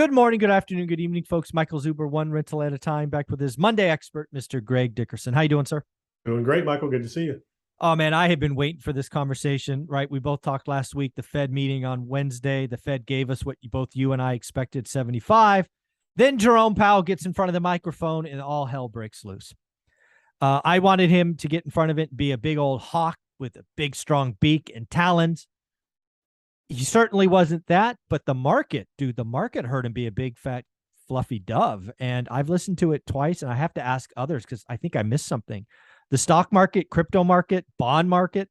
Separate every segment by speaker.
Speaker 1: Good morning, good afternoon, good evening, folks. Michael Zuber, one rental at a time, back with his Monday expert, Mr. Greg Dickerson. How you doing, sir?
Speaker 2: Doing great, Michael. Good to see you.
Speaker 1: Oh, man, I have been waiting for this conversation, right? We both talked last week, the Fed meeting on Wednesday. The Fed gave us what both you and I expected, 75. Then Jerome Powell gets in front of the microphone and all hell breaks loose. I wanted him to get in front of it and be a big old hawk with a big, strong beak and talons. He certainly wasn't that, but the market heard him be a big, fat, fluffy dove. And I've listened to it twice, and I have to ask others because I think I missed something. The stock market, crypto market, bond market,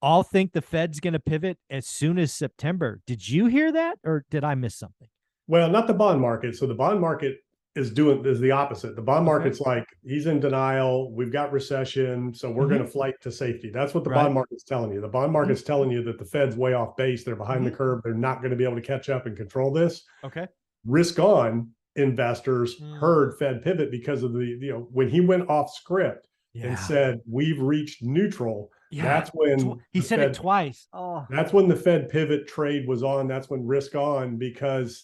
Speaker 1: all think the Fed's going to pivot as soon as September. Did you hear that, or did I miss something?
Speaker 2: Well, not the bond market. So the bond market is the opposite. The bond market's like, he's in denial. We've got recession, so we're going to flight to safety. That's what the bond market's telling you. The bond market's telling you that the Fed's way off base. They're behind the curve. They're not going to be able to catch up and control this.
Speaker 1: Okay.
Speaker 2: Risk on investors heard Fed pivot because of when he went off script and said, we've reached neutral. That's when
Speaker 1: he said it twice. Oh,
Speaker 2: that's when the Fed pivot trade was on. That's when risk on, because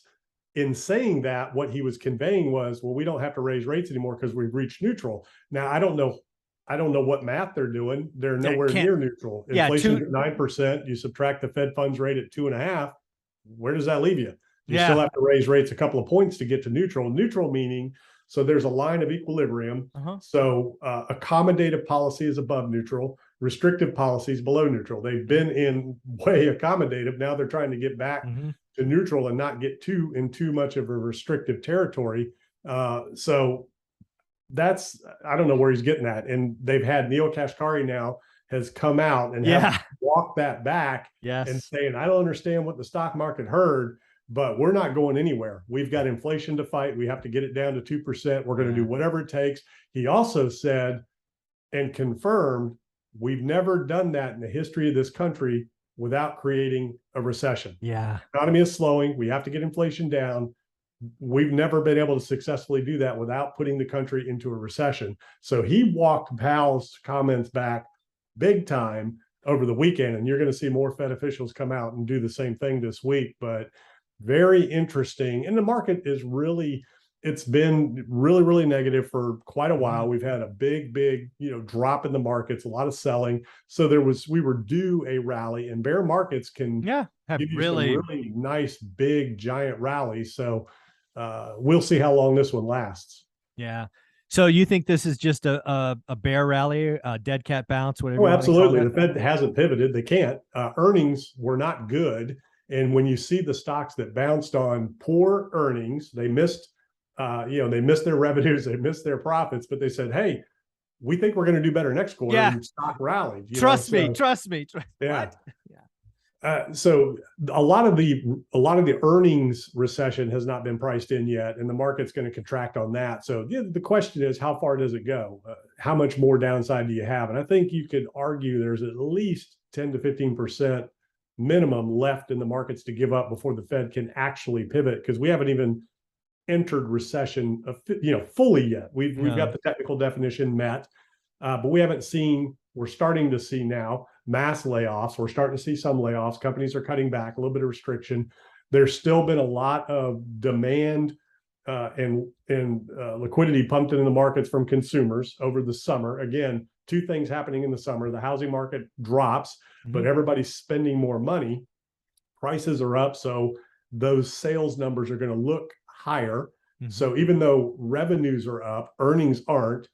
Speaker 2: in saying that, what he was conveying was, well, we don't have to raise rates anymore because we've reached neutral. Now, I don't know what math they're doing. They're nowhere near neutral. Inflation's at 9%. You subtract the Fed funds rate at 2.5%. Where does that leave you? You still have to raise rates a couple of points to get to neutral. Neutral meaning, so there's a line of equilibrium. So accommodative policy is above neutral. Restrictive policy is below neutral. They've been in way accommodative. Now they're trying to get back to neutral and not get too much of a restrictive territory. So that's, I don't know where he's getting at. And they've had Neel Kashkari now has come out and have walked that back and saying, I don't understand what the stock market heard, but we're not going anywhere. We've got inflation to fight. We have to get it down to 2%. We're going to do whatever it takes. He also said and confirmed, we've never done that in the history of this country without creating a recession.
Speaker 1: Yeah.
Speaker 2: The economy is slowing. We have to get inflation down. We've never been able to successfully do that without putting the country into a recession. So he walked Powell's comments back big time over the weekend, and you're going to see more Fed officials come out and do the same thing this week. But very interesting. And the market is it's been really, really negative for quite a while. We've had a big, drop in the markets, a lot of selling. So we were due a rally, and bear markets can
Speaker 1: have
Speaker 2: give you really nice, big, giant rallies. So we'll see how long this one lasts.
Speaker 1: Yeah. So you think this is just a bear rally, a dead cat bounce, whatever?
Speaker 2: Oh, absolutely. The Fed hasn't pivoted. They can't. Earnings were not good. And when you see the stocks that bounced on poor earnings, they missed they missed their revenues, they missed their profits, but they said, hey, we think we're going to do better next quarter. And stock rallied.
Speaker 1: Trust me.
Speaker 2: Yeah. So a lot of the earnings recession has not been priced in yet, and the market's going to contract on that. So the question is, how far does it go? How much more downside do you have? And I think you could argue there's at least 10 to 15% minimum left in the markets to give up before the Fed can actually pivot, because we haven't even entered recession fully yet. We've got the technical definition met, but we're starting to see now mass layoffs. We're starting to see some layoffs. Companies are cutting back, a little bit of restriction. There's still been a lot of demand and liquidity pumped into the markets from consumers over the summer. Again, two things happening in the summer. The housing market drops, but everybody's spending more money. Prices are up, so those sales numbers are going to look higher. So even though revenues are up, earnings aren't.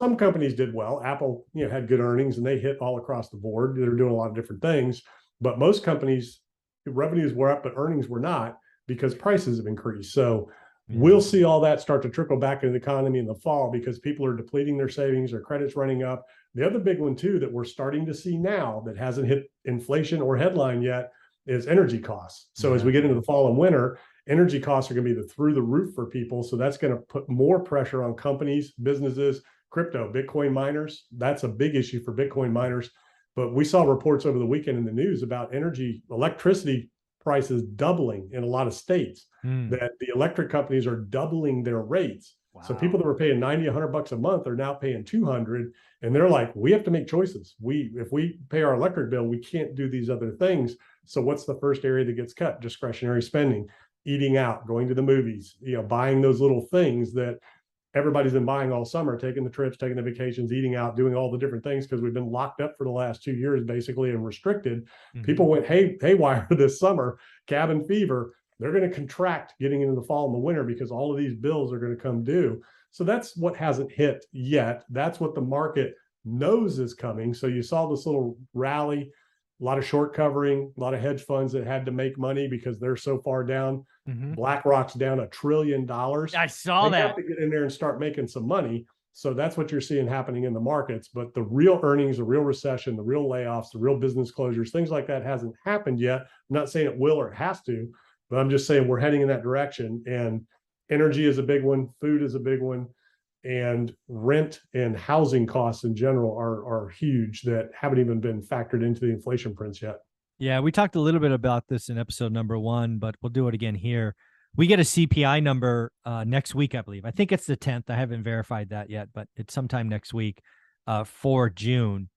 Speaker 2: Some companies did well. Apple, had good earnings and they hit all across the board. They're doing a lot of different things, but most companies, revenues were up, but earnings were not, because prices have increased. So we'll see all that start to trickle back into the economy in the fall, because people are depleting their savings, their credit's running up. The other big one too that we're starting to see now that hasn't hit inflation or headline yet is energy costs. So as we get into the fall and winter, energy costs are going to be through the roof for people. So that's going to put more pressure on companies, businesses, crypto, Bitcoin miners. That's a big issue for Bitcoin miners. But we saw reports over the weekend in the news about electricity prices doubling in a lot of states, that the electric companies are doubling their rates. Wow. So people that were paying $90, $100 a month are now paying $200. And they're like, we have to make choices. If we pay our electric bill, we can't do these other things. So what's the first area that gets cut? Discretionary spending. eating out, going to the movies, buying those little things that everybody's been buying all summer, taking the trips, taking the vacations, eating out, doing all the different things because we've been locked up for the last 2 years basically and restricted. Mm-hmm. People went haywire this summer, cabin fever. They're going to contract getting into the fall and the winter because all of these bills are going to come due. So that's what hasn't hit yet. That's what the market knows is coming. So you saw this little rally, a lot of short covering, a lot of hedge funds that had to make money because they're so far down. Mm-hmm. BlackRock's down $1 trillion.
Speaker 1: I saw that.
Speaker 2: They have to get in there and start making some money. So that's what you're seeing happening in the markets. But the real earnings, the real recession, the real layoffs, the real business closures, things like that hasn't happened yet. I'm not saying it will or it has to, but I'm just saying we're heading in that direction. And energy is a big one. Food is a big one. And rent and housing costs in general are huge that haven't even been factored into the inflation prints yet.
Speaker 1: Yeah, we talked a little bit about this in episode number 1, but we'll do it again here. We get a CPI number next week, I believe. I think it's the 10th. I haven't verified that yet, but it's sometime next week for June.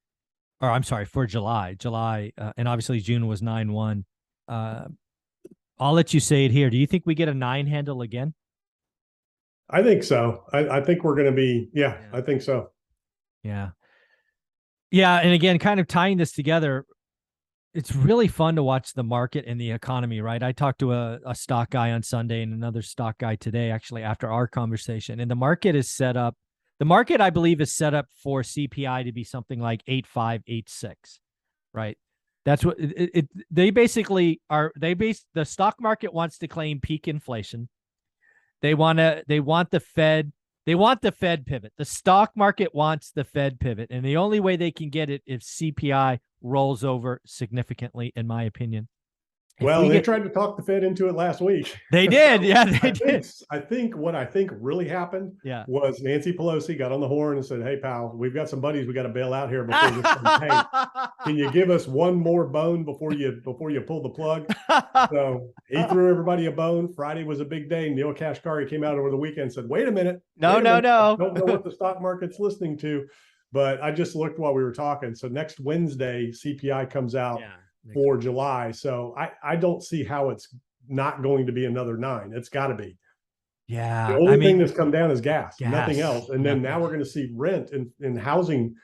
Speaker 1: Or I'm sorry, for July. And obviously June was 9/1. I'll let you say it here. Do you think we get a 9 handle again?
Speaker 2: I think so. I think we're going to be, I think so.
Speaker 1: Yeah. Yeah. And again, kind of tying this together, it's really fun to watch the market and the economy, right? I talked to a stock guy on Sunday and another stock guy today, actually, after our conversation. And the market, I believe, is set up for CPI to be something like 8.5, 8.6, right? That's what they basically are. The stock market wants to claim peak inflation. They want the Fed pivot. The stock market wants the Fed pivot. And the only way they can get it is CPI rolls over significantly, in my opinion.
Speaker 2: Well, they tried to talk the Fed into it last week.
Speaker 1: They did. Yeah, they did.
Speaker 2: I think what really happened was Nancy Pelosi got on the horn and said, "Hey, pal, we've got some buddies we got to bail out here before this campaign. Can you give us one more bone before you pull the plug?" So he threw everybody a bone. Friday was a big day. Neil Kashkari came out over the weekend and said, "Wait a minute.
Speaker 1: No.
Speaker 2: I don't know what the stock market's listening to." But I just looked while we were talking. So next Wednesday, CPI comes out for July. So I don't see how it's not going to be another 9. It's got to be.
Speaker 1: Yeah.
Speaker 2: The only thing that's come down is gas, nothing else. And then now we're going to see rent and housing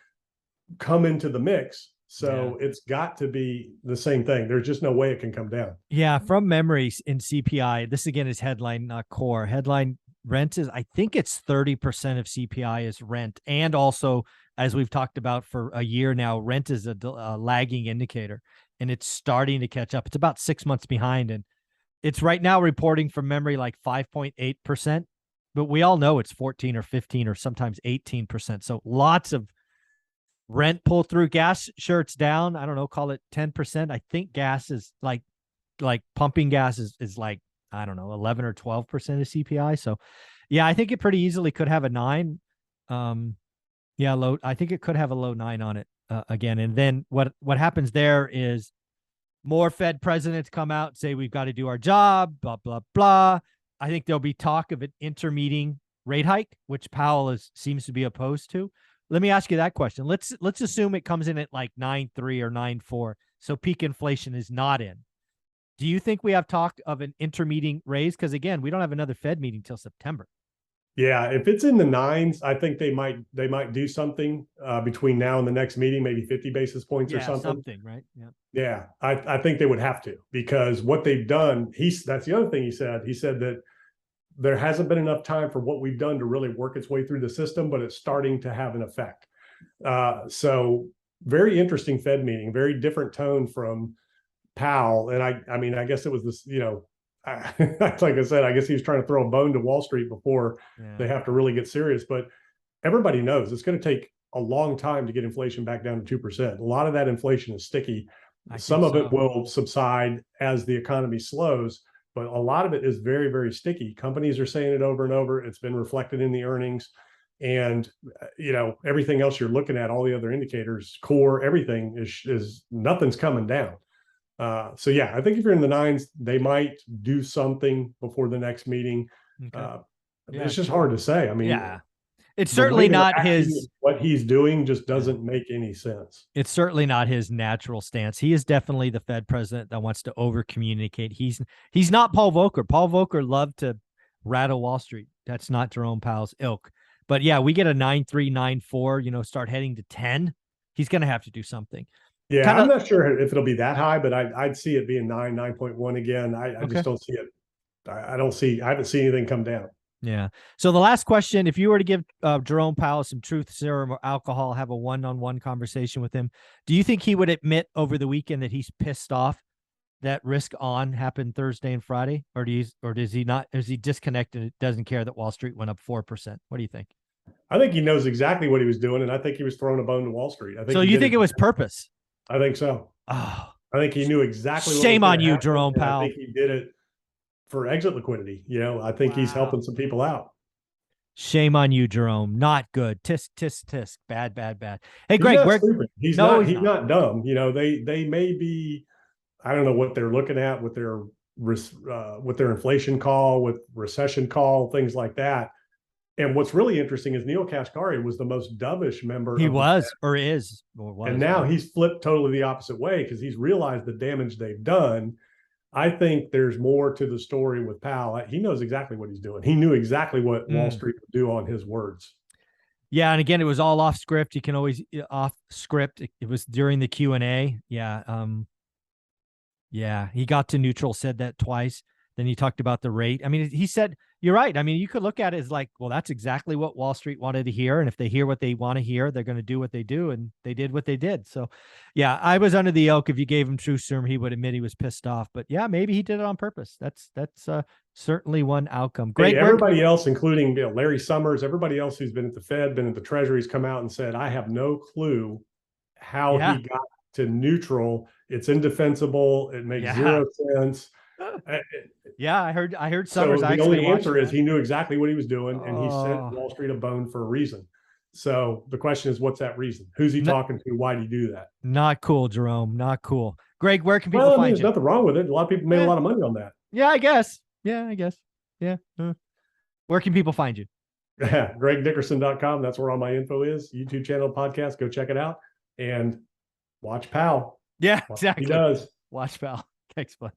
Speaker 2: come into the mix. So it's got to be the same thing. There's just no way it can come down.
Speaker 1: Yeah. From memory in CPI, this again is headline, not core. Headline rent is, I think it's 30% of CPI is rent. And also, as we've talked about for a year now, rent is a lagging indicator, and it's starting to catch up. It's about 6 months behind, and it's right now reporting from memory like 5.8%, but we all know it's 14 or 15 or sometimes 18%. So lots of rent pull through. Gas, sure, it's down. I don't know, call it 10%. I think gas is like pumping gas is like, I don't know, 11 or 12% of CPI. So yeah, I think it pretty easily could have a 9. Low. I think it could have a low 9 on it again. And then what happens there is more Fed presidents come out and say, we've got to do our job, blah, blah, blah. I think there'll be talk of an intermeeting rate hike, which Powell seems to be opposed to. Let me ask you that question. Let's assume it comes in at like 9.3 or 9.4. So peak inflation is not in. Do you think we have talk of an intermeeting raise? Because again, we don't have another Fed meeting till September.
Speaker 2: Yeah, if it's in the 9s, I think they might do something between now and the next meeting, maybe 50 basis points or something.
Speaker 1: Something, right? Yeah.
Speaker 2: Yeah, I think they would have to, because what they've done, that's the other thing he said. He said that there hasn't been enough time for what we've done to really work its way through the system, but it's starting to have an effect. So very interesting Fed meeting, very different tone from Powell. And I mean, I guess it was this, like I said, I guess he was trying to throw a bone to Wall Street before they have to really get serious. But everybody knows it's going to take a long time to get inflation back down to 2%. A lot of that inflation is sticky. Some of it will subside as the economy slows, but a lot of it is very, very sticky. Companies are saying it over and over. It's been reflected in the earnings. And, everything else you're looking at, all the other indicators, core, everything is nothing's coming down. So yeah, I think if you're in the 9s, they might do something before the next meeting. Okay. It's just hard to say. I mean,
Speaker 1: It's
Speaker 2: the
Speaker 1: certainly
Speaker 2: way they're
Speaker 1: not
Speaker 2: acting,
Speaker 1: his.
Speaker 2: what he's doing just doesn't make any sense.
Speaker 1: It's certainly not his natural stance. He is definitely the Fed president that wants to over communicate. He's not Paul Volcker. Paul Volcker loved to rattle Wall Street. That's not Jerome Powell's ilk. But yeah, we get a 9.3, 9.4, start heading to 10. He's going to have to do something.
Speaker 2: Yeah, I'm not sure if it'll be that high, but I'd see it being 9.1 again. I just don't see it. I haven't seen anything come down.
Speaker 1: Yeah. So the last question, if you were to give Jerome Powell some truth serum or alcohol, have a one-on-one conversation with him, do you think he would admit over the weekend that he's pissed off that risk on happened Thursday and Friday? Or does he not? Is he disconnected and doesn't care that Wall Street went up 4%? What do you think?
Speaker 2: I think he knows exactly what he was doing, and I think he was throwing a bone to Wall Street. I think.
Speaker 1: So you think it was purpose?
Speaker 2: I think so.
Speaker 1: Oh,
Speaker 2: I think he knew exactly.
Speaker 1: Shame on you, Jerome Powell.
Speaker 2: I think he did it for exit liquidity. I think he's helping some people out. Shame
Speaker 1: on you, Jerome. Not good. Tisk, tisk, tisk. Bad, bad, bad. Hey, Greg,
Speaker 2: he's not dumb. They may be, I don't know what they're looking at with their inflation call, with recession call, things like that. And what's really interesting is Neil Kashkari was the most dovish member.
Speaker 1: He was, or is, or was.
Speaker 2: And now he's flipped totally the opposite way because he's realized the damage they've done. I think there's more to the story with Powell. He knows exactly what he's doing. He knew exactly what Wall Street would do on his words.
Speaker 1: Yeah, and again, it was all off script. You can always off script. It was during the Q&A. Yeah, yeah. He got to neutral, said that twice. Then he talked about the rate. I mean, he said, you're right. I mean, you could look at it as like, well, that's exactly what Wall Street wanted to hear. And if they hear what they want to hear, they're going to do what they do. And they did what they did. So, yeah, I was under the yoke. If you gave him true serum, he would admit he was pissed off. But yeah, maybe he did it on purpose. That's certainly one outcome. Great.
Speaker 2: Hey, everybody else, including Larry Summers, everybody else who's been at the Fed, been at the Treasuries, come out and said, I have no clue how he got to neutral. It's indefensible. It makes zero sense.
Speaker 1: Yeah, I heard Summers.
Speaker 2: So the only answer is he knew exactly what he was doing, and he sent Wall Street a bone for a reason. So the question is, what's that reason? Who's he talking to? Why did he do that?
Speaker 1: Not cool, Jerome. Not cool. Greg, where can people find you?
Speaker 2: There's nothing wrong with it. A lot of people made a lot of money on that.
Speaker 1: Yeah, I guess. Yeah. Where can people find you?
Speaker 2: GregDickerson.com. That's where all my info is. YouTube channel, podcast. Go check it out and watch Powell.
Speaker 1: Yeah, exactly.
Speaker 2: He does.
Speaker 1: Watch Powell. Thanks, bud.